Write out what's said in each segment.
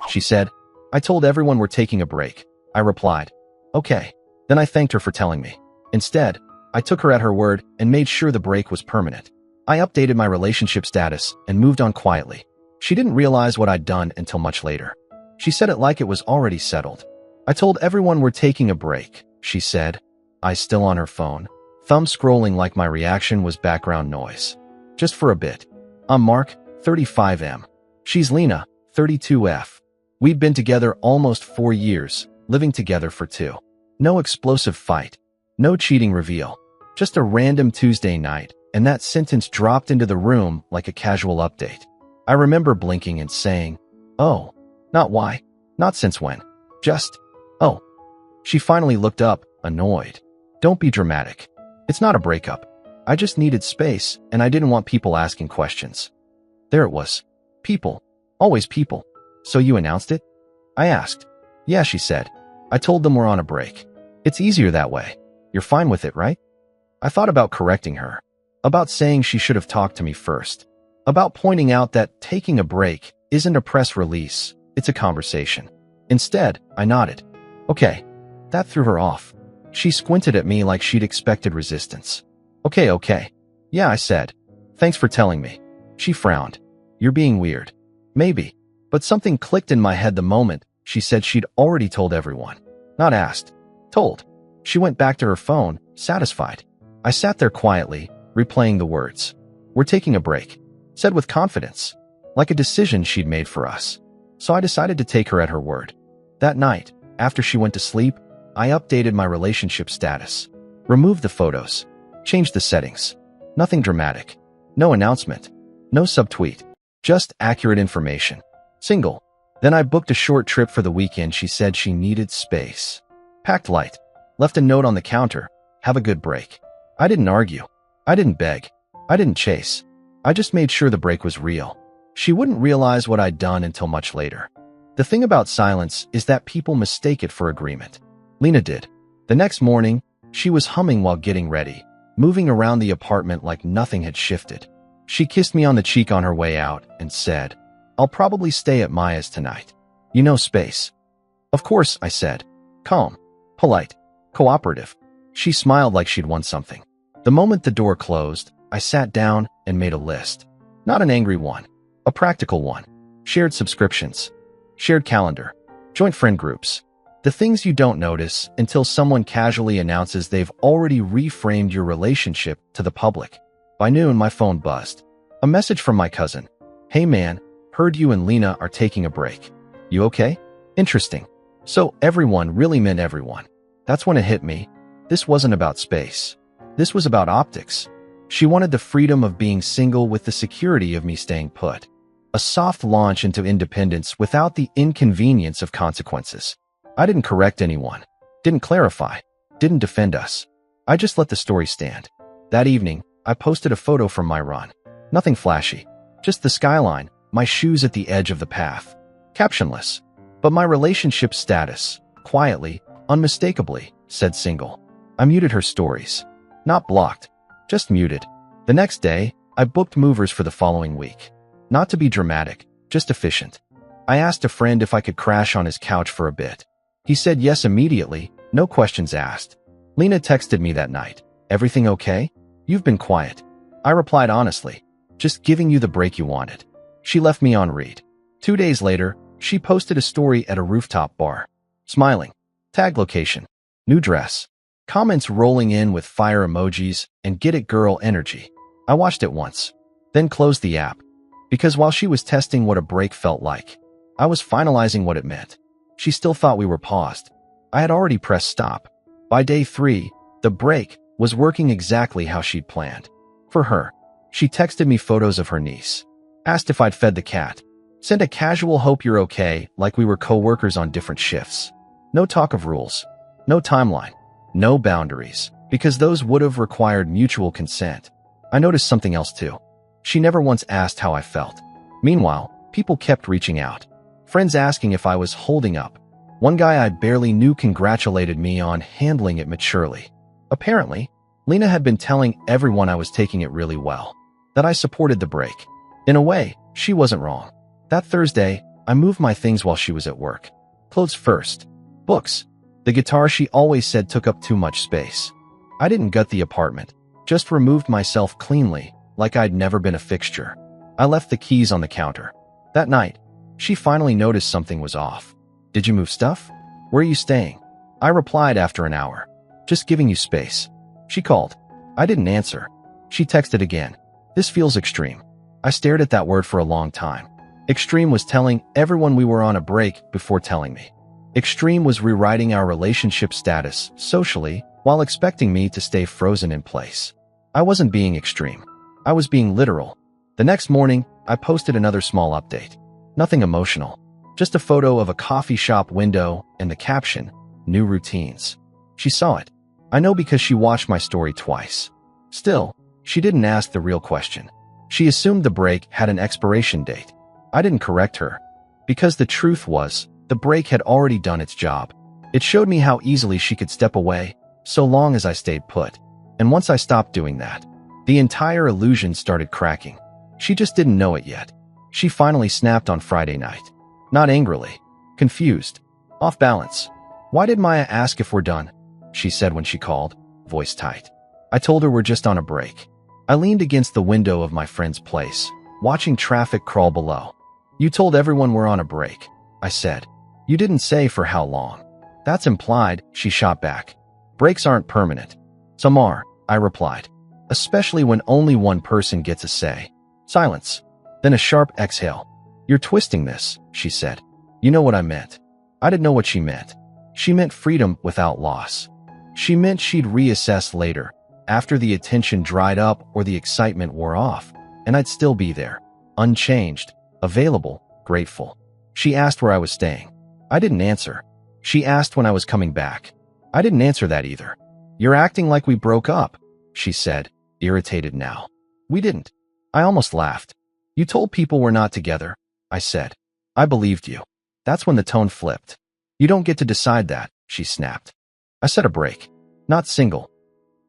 she said. I told everyone we're taking a break. I replied. Okay. Then I thanked her for telling me. Instead, I took her at her word and made sure the break was permanent. I updated my relationship status and moved on quietly. She didn't realize what I'd done until much later. She said it like it was already settled. I told everyone we're taking a break, she said. Eyes still on her phone, thumb scrolling like my reaction was background noise. Just for a bit. I'm Mark, 35M. She's Lena, 32F. We'd been together almost 4 years, living together for 2. No explosive fight. No cheating reveal. Just a random Tuesday night, and that sentence dropped into the room like a casual update. I remember blinking and saying, oh, not why, not since when, just, oh. She finally looked up, annoyed. Don't be dramatic. It's not a breakup. I just needed space, and I didn't want people asking questions. There it was. People. Always people. So you announced it? I asked. Yeah, she said. I told them we're on a break. It's easier that way. You're fine with it, right? I thought about correcting her. About saying she should have talked to me first. About pointing out that taking a break isn't a press release, it's a conversation. Instead, I nodded. Okay. That threw her off. She squinted at me like she'd expected resistance. Okay. Yeah, I said. Thanks for telling me. She frowned. You're being weird. Maybe. But something clicked in my head the moment she said she'd already told everyone. Not asked. Told. She went back to her phone, satisfied. I sat there quietly, replaying the words. We're taking a break. Said with confidence. Like a decision she'd made for us. So I decided to take her at her word. That night, after she went to sleep, I updated my relationship status. Removed the photos. Changed the settings. Nothing dramatic. No announcement. No subtweet. Just accurate information. Single. Then I booked a short trip for the weekend. She said she needed space. Packed light. Left a note on the counter. Have a good break. I didn't argue. I didn't beg. I didn't chase. I just made sure the break was real. She wouldn't realize what I'd done until much later. The thing about silence is that people mistake it for agreement. Lena did. The next morning, she was humming while getting ready, moving around the apartment like nothing had shifted. She kissed me on the cheek on her way out and said, I'll probably stay at Maya's tonight. You know space. Of course, I said. Calm. Polite. Cooperative. She smiled like she'd won something. The moment the door closed, I sat down and made a list. Not an angry one. A practical one. Shared subscriptions. Shared calendar. Joint friend groups. The things you don't notice until someone casually announces they've already reframed your relationship to the public. By noon, my phone buzzed. A message from my cousin. Hey man, heard you and Lena are taking a break. You okay? Interesting. So everyone really meant everyone. That's when it hit me. This wasn't about space. This was about optics. She wanted the freedom of being single with the security of me staying put. A soft launch into independence without the inconvenience of consequences. I didn't correct anyone. Didn't clarify. Didn't defend us. I just let the story stand. That evening, I posted a photo from my run. Nothing flashy. Just the skyline, my shoes at the edge of the path. Captionless. But my relationship status, quietly, unmistakably, said single. I muted her stories. Not blocked. Just muted. The next day, I booked movers for the following week. Not to be dramatic, just efficient. I asked a friend if I could crash on his couch for a bit. He said yes immediately, no questions asked. Lena texted me that night. Everything okay? You've been quiet. I replied honestly. Just giving you the break you wanted. She left me on read. 2 days later, she posted a story at a rooftop bar. Smiling. Tag location. New dress. Comments rolling in with fire emojis and get it girl energy. I watched it once. Then closed the app. Because while she was testing what a break felt like, I was finalizing what it meant. She still thought we were paused. I had already pressed stop. By day 3, the break was working exactly how she'd planned. For her, she texted me photos of her niece. Asked if I'd fed the cat. Sent a casual hope you're okay like we were co-workers on different shifts. No talk of rules. No timeline. No boundaries. Because those would have required mutual consent. I noticed something else too. She never once asked how I felt. Meanwhile, people kept reaching out. Friends asking if I was holding up. One guy I barely knew congratulated me on handling it maturely. Apparently, Lena had been telling everyone I was taking it really well. That I supported the break. In a way, she wasn't wrong. That Thursday, I moved my things while she was at work. Clothes first. Books. The guitar she always said took up too much space. I didn't gut the apartment, just removed myself cleanly, like I'd never been a fixture. I left the keys on the counter. That night, she finally noticed something was off. Did you move stuff? Where are you staying? I replied after an hour. Just giving you space. She called. I didn't answer. She texted again. This feels extreme. I stared at that word for a long time. Extreme was telling everyone we were on a break before telling me. Extreme was rewriting our relationship status socially while expecting me to stay frozen in place. I wasn't being extreme. I was being literal. The next morning, I posted another small update. Nothing emotional. Just a photo of a coffee shop window and the caption, "New routines." She saw it. I know because she watched my story twice. Still, she didn't ask the real question. She assumed the break had an expiration date. I didn't correct her. Because the truth was, the break had already done its job. It showed me how easily she could step away, so long as I stayed put. And once I stopped doing that, the entire illusion started cracking. She just didn't know it yet. She finally snapped on Friday night. Not angrily. Confused. Off balance. "Why did Maya ask if we're done?" she said when she called, voice tight. I told her we're just on a break. I leaned against the window of my friend's place, watching traffic crawl below. "You told everyone we're on a break," I said. "You didn't say for how long." "That's implied," she shot back. "Breaks aren't permanent." "Some are," I replied. "Especially when only one person gets a say." Silence. Then a sharp exhale. "You're twisting this," she said. "You know what I meant." I didn't know what she meant. She meant freedom without loss. She meant she'd reassess later, after the attention dried up or the excitement wore off, and I'd still be there, unchanged, available, grateful. She asked where I was staying. I didn't answer. She asked when I was coming back. I didn't answer that either. "You're acting like we broke up," she said, irritated now. "We didn't." I almost laughed. "You told people we're not together," I said. "I believed you." That's when the tone flipped. "You don't get to decide that," she snapped. I said a break. Not single.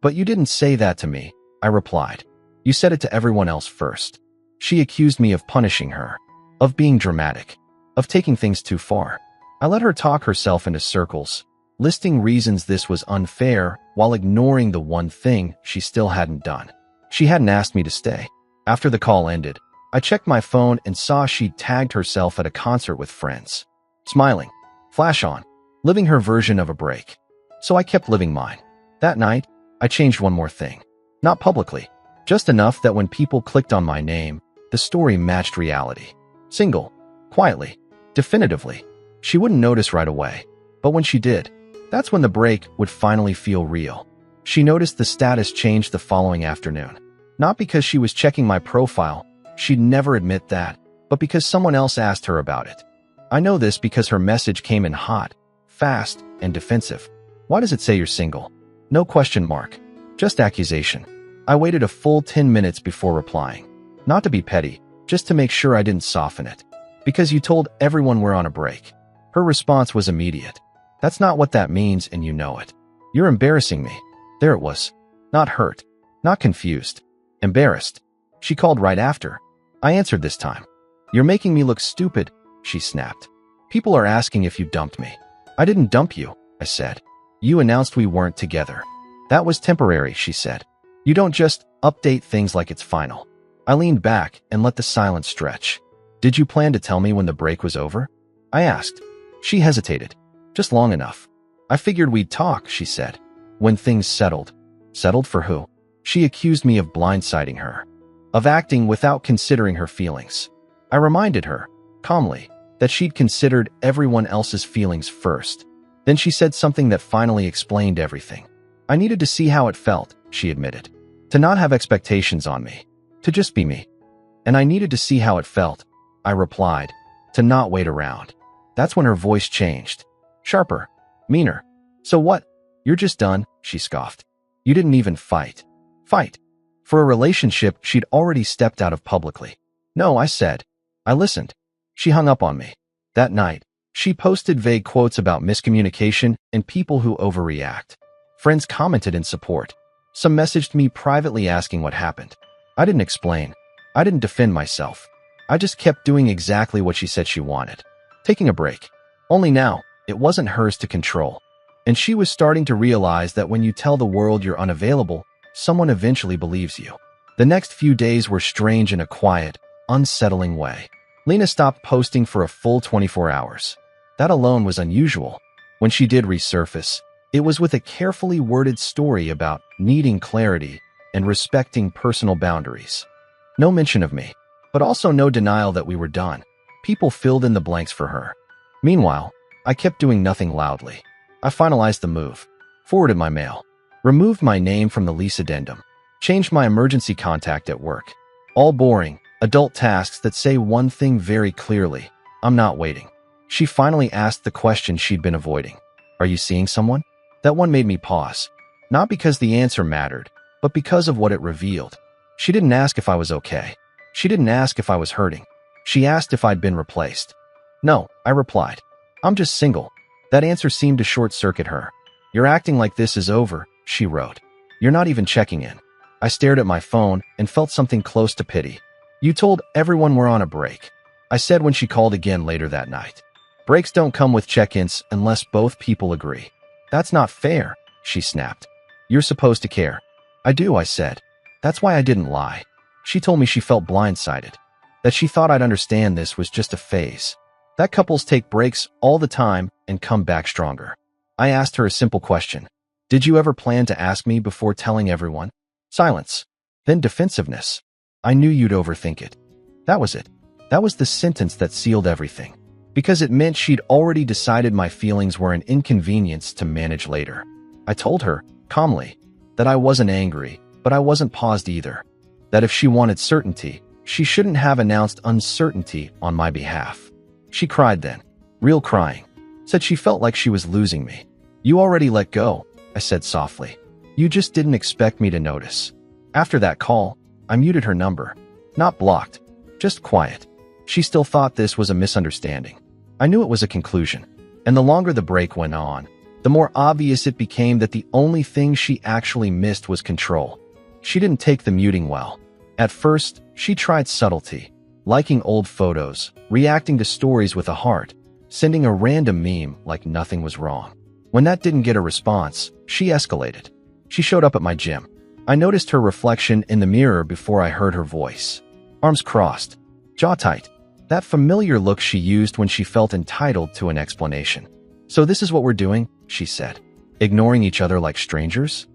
"But you didn't say that to me," I replied. "You said it to everyone else first." She accused me of punishing her, of being dramatic, of taking things too far. I let her talk herself into circles, listing reasons this was unfair while ignoring the one thing she still hadn't done. She hadn't asked me to stay. After the call ended, I checked my phone and saw she'd tagged herself at a concert with friends. Smiling. Flash on. Living her version of a break. So I kept living mine. That night, I changed one more thing. Not publicly. Just enough that when people clicked on my name, the story matched reality. Single. Quietly. Definitively. She wouldn't notice right away. But when she did, that's when the break would finally feel real. She noticed the status changed the following afternoon. Not because she was checking my profile, she'd never admit that, but because someone else asked her about it. I know this because her message came in hot, fast, and defensive. "Why does it say you're single?" No question mark. Just accusation. I waited a full 10 minutes before replying. Not to be petty, just to make sure I didn't soften it. "Because you told everyone we're on a break." Her response was immediate. "That's not what that means, and you know it. You're embarrassing me." There it was. Not hurt. Not confused. Embarrassed. She called right after. I answered this time. "You're making me look stupid," she snapped. "People are asking if you dumped me." "I didn't dump you," I said. "You announced we weren't together." "That was temporary," she said. "You don't just update things like it's final." I leaned back and let the silence stretch. "Did you plan to tell me when the break was over?" I asked. She hesitated. "Just long enough." "I figured we'd talk," she said. "When things settled." Settled for who? She accused me of blindsiding her, of acting without considering her feelings. I reminded her, calmly, that she'd considered everyone else's feelings first. Then she said something that finally explained everything. "I needed to see how it felt," she admitted. "To not have expectations on me. To just be me." "And I needed to see how it felt," I replied. "To not wait around." That's when her voice changed. Sharper. Meaner. "So what? You're just done," she scoffed. "You didn't even fight." Fight. For a relationship she'd already stepped out of publicly. "No," I said. I listened. She hung up on me. That night, she posted vague quotes about miscommunication and people who overreact. Friends commented in support. Some messaged me privately asking what happened. I didn't explain. I didn't defend myself. I just kept doing exactly what she said she wanted. Taking a break. Only now, it wasn't hers to control. And she was starting to realize that when you tell the world you're unavailable, someone eventually believes you. The next few days were strange in a quiet, unsettling way. Lena stopped posting for a full 24 hours. That alone was unusual. When she did resurface, it was with a carefully worded story about needing clarity and respecting personal boundaries. No mention of me, but also no denial that we were done. People filled in the blanks for her. Meanwhile, I kept doing nothing loudly. I finalized the move, forwarded my mail, removed my name from the lease addendum, changed my emergency contact at work. All boring, adult tasks that say one thing very clearly: I'm not waiting. She finally asked the question she'd been avoiding. Are you seeing someone? That one made me pause. Not because the answer mattered, but because of what it revealed. She didn't ask if I was okay. She didn't ask if I was hurting. She asked if I'd been replaced. No, I replied. I'm just single. That answer seemed to short-circuit her. You're acting like this is over, she wrote. You're not even checking in. I stared at my phone and felt something close to pity. You told everyone we're on a break, I said when she called again later that night. Breaks don't come with check-ins unless both people agree. That's not fair, she snapped. You're supposed to care. I do, I said. That's why I didn't lie. She told me she felt blindsided, that she thought I'd understand this was just a phase, that couples take breaks all the time and come back stronger. I asked her a simple question. Did you ever plan to ask me before telling everyone? Silence. Then defensiveness. I knew you'd overthink it. That was it. That was the sentence that sealed everything. Because it meant she'd already decided my feelings were an inconvenience to manage later. I told her, calmly, that I wasn't angry, but I wasn't paused either. That if she wanted certainty, she shouldn't have announced uncertainty on my behalf. She cried then, real crying. Said she felt like she was losing me. You already let go, I said softly. You just didn't expect me to notice. After that call, I muted her number. Not blocked, just quiet. She still thought this was a misunderstanding. I knew it was a conclusion, and the longer the break went on, the more obvious it became that the only thing she actually missed was control. She didn't take the muting well. At first, she tried subtlety, liking old photos, reacting to stories with a heart, sending a random meme like nothing was wrong. When that didn't get a response, she escalated. She showed up at my gym. I noticed her reflection in the mirror before I heard her voice. Arms crossed, jaw tight. That familiar look she used when she felt entitled to an explanation. So this is what we're doing, she said. Ignoring each other like strangers?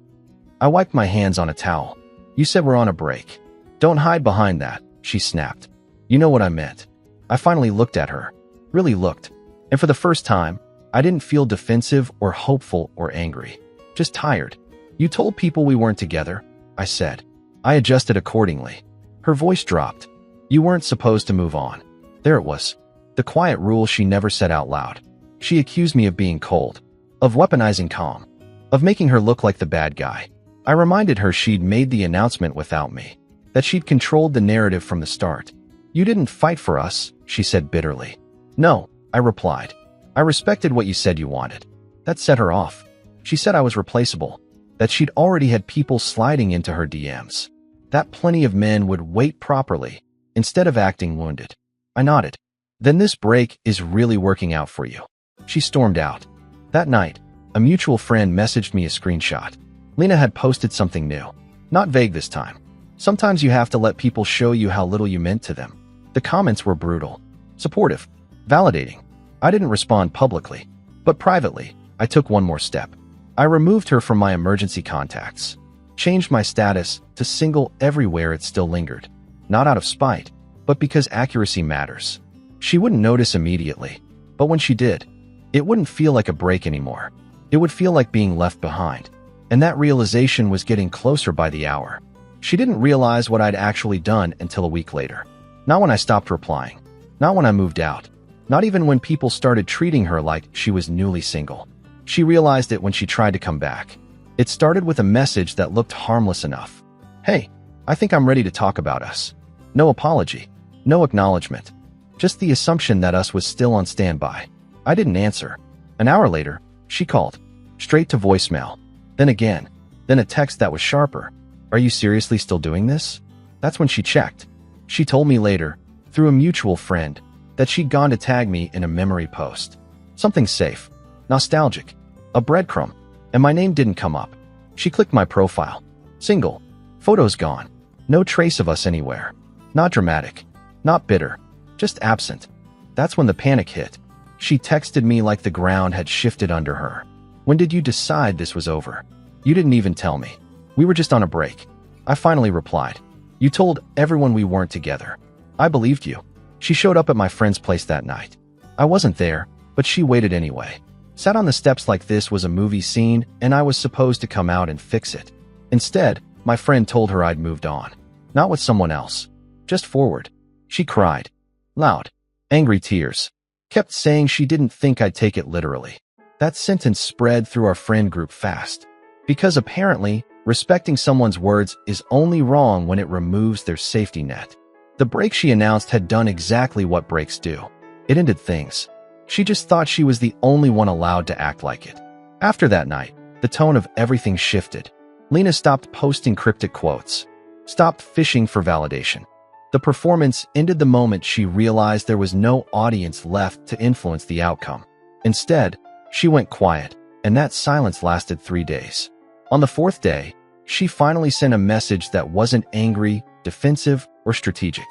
I wiped my hands on a towel. You said we're on a break. Don't hide behind that, she snapped. You know what I meant. I finally looked at her. Really looked. And for the first time, I didn't feel defensive or hopeful or angry. Just tired. You told people we weren't together, I said. I adjusted accordingly. Her voice dropped. You weren't supposed to move on. There it was. The quiet rule she never said out loud. She accused me of being cold, of weaponizing calm, of making her look like the bad guy. I reminded her she'd made the announcement without me, that she'd controlled the narrative from the start. You didn't fight for us, she said bitterly. No, I replied. I respected what you said you wanted. That set her off. She said I was replaceable, that she'd already had people sliding into her DMs, that plenty of men would wait properly instead of acting wounded. I nodded. Then this break is really working out for you. She stormed out. That night, a mutual friend messaged me a screenshot. Lena had posted something new. Not vague this time. Sometimes you have to let people show you how little you meant to them. The comments were brutal, supportive, validating. I didn't respond publicly, but privately, I took one more step. I removed her from my emergency contacts, changed my status to single everywhere it still lingered. Not out of spite, but because accuracy matters. She wouldn't notice immediately, but when she did, it wouldn't feel like a break anymore. It would feel like being left behind. And that realization was getting closer by the hour. She didn't realize what I'd actually done until a week later. Not when I stopped replying. Not when I moved out. Not even when people started treating her like she was newly single. She realized it when she tried to come back. It started with a message that looked harmless enough. Hey, I think I'm ready to talk about us. No apology. No acknowledgement. Just the assumption that us was still on standby. I didn't answer. An hour later, she called. Straight to voicemail. Then again. Then a text that was sharper. Are you seriously still doing this? That's when she checked. She told me later, through a mutual friend, that she'd gone to tag me in a memory post. Something safe, nostalgic, a breadcrumb, and my name didn't come up. She clicked my profile. Single. Photos gone. No trace of us anywhere. Not dramatic. Not bitter. Just absent. That's when the panic hit. She texted me like the ground had shifted under her. When did you decide this was over? You didn't even tell me. We were just on a break. I finally replied. You told everyone we weren't together. I believed you. She showed up at my friend's place that night. I wasn't there, but she waited anyway. Sat on the steps like this was a movie scene, and I was supposed to come out and fix it. Instead, my friend told her I'd moved on. Not with someone else. Just forward. She cried. Loud. Angry tears. Kept saying she didn't think I'd take it literally. That sentence spread through our friend group fast. Because apparently, respecting someone's words is only wrong when it removes their safety net. The break she announced had done exactly what breaks do. It ended things. She just thought she was the only one allowed to act like it. After that night, the tone of everything shifted. Lena stopped posting cryptic quotes. Stopped fishing for validation. The performance ended the moment she realized there was no audience left to influence the outcome. Instead, she went quiet, and that silence lasted 3 days. On the 4th day, she finally sent a message that wasn't angry, defensive, or strategic.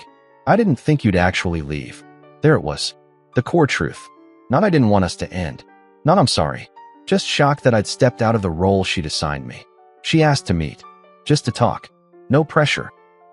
I didn't think you'd actually leave. There it was. The core truth. Not I didn't want us to end. Not I'm sorry. Just shocked that I'd stepped out of the role she'd assigned me. She asked to meet. Just to talk. No pressure.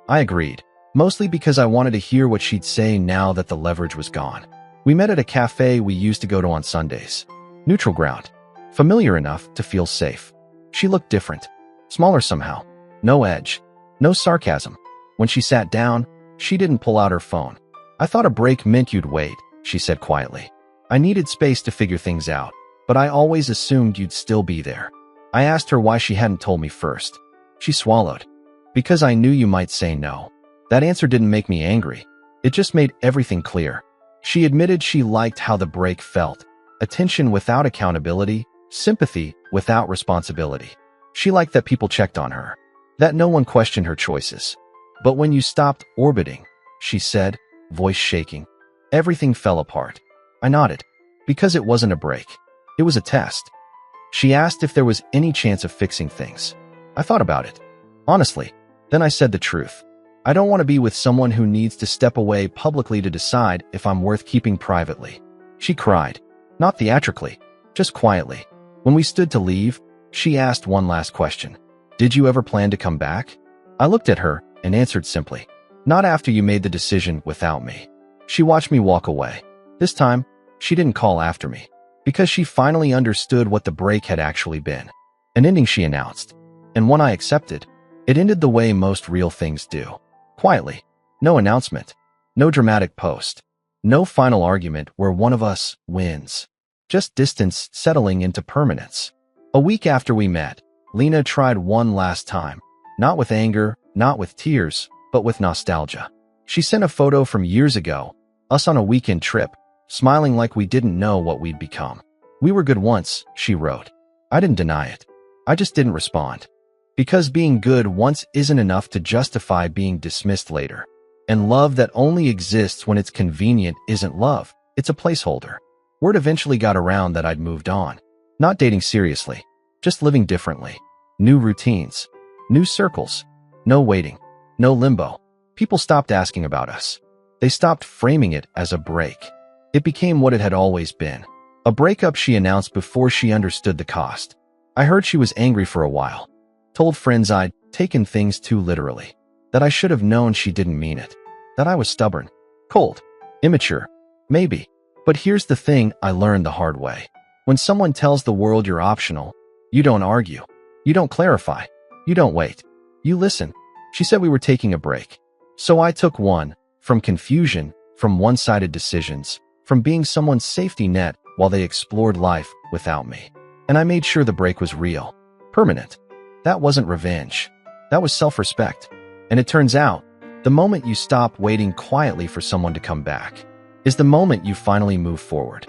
I agreed. Mostly because I wanted to hear what she'd say now that the leverage was gone. We met at a cafe we used to go to on Sundays. Neutral ground. Familiar enough to feel safe. She looked different. Smaller somehow. No edge. No sarcasm. When she sat down, she didn't pull out her phone. I thought a break meant you'd wait, she said quietly. I needed space to figure things out, but I always assumed you'd still be there. I asked her why she hadn't told me first. She swallowed. Because I knew you might say no. That answer didn't make me angry. It just made everything clear. She admitted she liked how the break felt. Attention without accountability, sympathy without responsibility. She liked that people checked on her. That no one questioned her choices. But when you stopped orbiting, she said, voice shaking, everything fell apart. I nodded. Because it wasn't a break. It was a test. She asked if there was any chance of fixing things. I thought about it. Honestly. Then I said the truth. I don't want to be with someone who needs to step away publicly to decide if I'm worth keeping privately. She cried. Not theatrically. Just quietly. When we stood to leave, she asked one last question. Did you ever plan to come back? I looked at her and answered simply. Not after you made the decision without me. She watched me walk away. This time, she didn't call after me. Because she finally understood what the break had actually been. An ending she announced. And one I accepted. It ended the way most real things do. Quietly. No announcement. No dramatic post. No final argument where one of us wins. Just distance settling into permanence. A week after we met, Lena tried one last time. Not with anger, not with tears, but with nostalgia. She sent a photo from years ago, us on a weekend trip, smiling like we didn't know what we'd become. We were good once, she wrote. I didn't deny it. I just didn't respond. Because being good once isn't enough to justify being dismissed later. And love that only exists when it's convenient isn't love, it's a placeholder. Word eventually got around that I'd moved on. Not dating seriously, just living differently. New routines, new circles, no waiting, no limbo. People stopped asking about us. They stopped framing it as a break. It became what it had always been. A breakup she announced before she understood the cost. I heard she was angry for a while. Told friends I'd taken things too literally. That I should have known she didn't mean it. That I was stubborn. Cold. Immature. Maybe. But here's the thing I learned the hard way. When someone tells the world you're optional, you don't argue. You don't clarify. You don't wait. You listen. She said we were taking a break. So I took one. From confusion, from one-sided decisions, from being someone's safety net while they explored life without me. And I made sure the break was real. Permanent. That wasn't revenge. That was self-respect. And it turns out, the moment you stop waiting quietly for someone to come back is the moment you finally move forward.